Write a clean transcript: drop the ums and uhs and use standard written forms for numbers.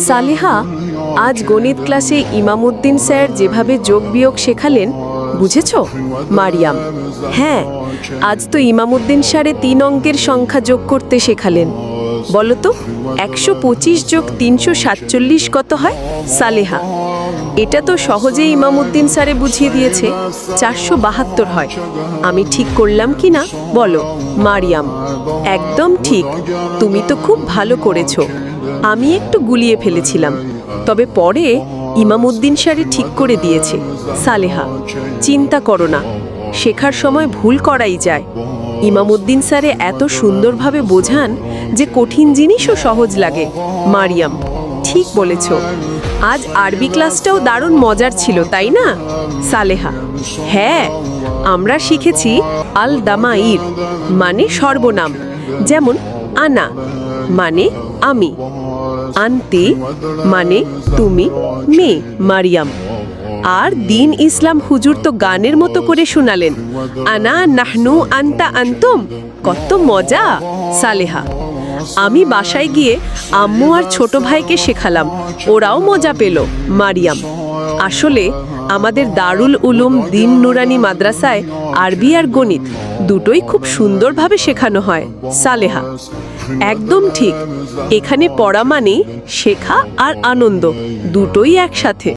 সালেহা, আজ গণিত ক্লাসে ইমামউদ্দিন স্যার যেভাবে যোগ বিয়োগ শেখালেন, বুঝেছ? মারিয়াম: হ্যাঁ, আজ তো ইমামউদ্দিন স্যারে 3 অঙ্কের সংখ্যা যোগ করতে শেখালেন। বলো তো 125 যোগ 347 কত হয়? সালেহা: এটা তো সহজেই ইমামউদ্দিন স্যারে বুঝিয়ে দিয়েছে, 472 হয়। আমি ঠিক করলাম কি না বলো? মারিয়াম: একদম ঠিক, তুমি তো খুব ভালো করেছো। আমি একটু গুলিয়ে ফেলেছিলাম, তবে পরে ইমামউদ্দিন স্যারে ঠিক করে দিয়েছে। সালেহা: চিন্তা করো না, শেখার সময় ভুল করাই যায়। ইমামউদ্দিন স্যারে এত সুন্দরভাবে বোঝান যে কঠিন জিনিসও সহজ লাগে। মারিয়াম: ঠিক বলেছ। আজ আরবি ক্লাসটাও দারুণ মজার ছিল, তাই না? সালেহা: হ্যাঁ, আমরা শিখেছি আল দামাইর মানে সর্বনাম, যেমন আনা মানে আমি, আন্তি মানে তুমি, মেয়ে। মারিয়াম: আর দিন ইসলাম হুজুর তো গানের মতো করে শোনালেন, আনা নাহনু আন্তা আন্তুম। কত মজা! সালেহা: আমি বাসায় গিয়ে আম্মু আর ছোট ভাইকে শেখালাম, ওরাও মজা পেল। মারিয়াম: আসলে আমাদের দারুল উলুম দিন নুরানি মাদ্রাসায় আরবি আর গণিত দুটোই খুব সুন্দরভাবে শেখানো হয়। সালেহা: একদম ঠিক, এখানে পড়া মানে শেখা আর আনন্দ, দুটোই একসাথে।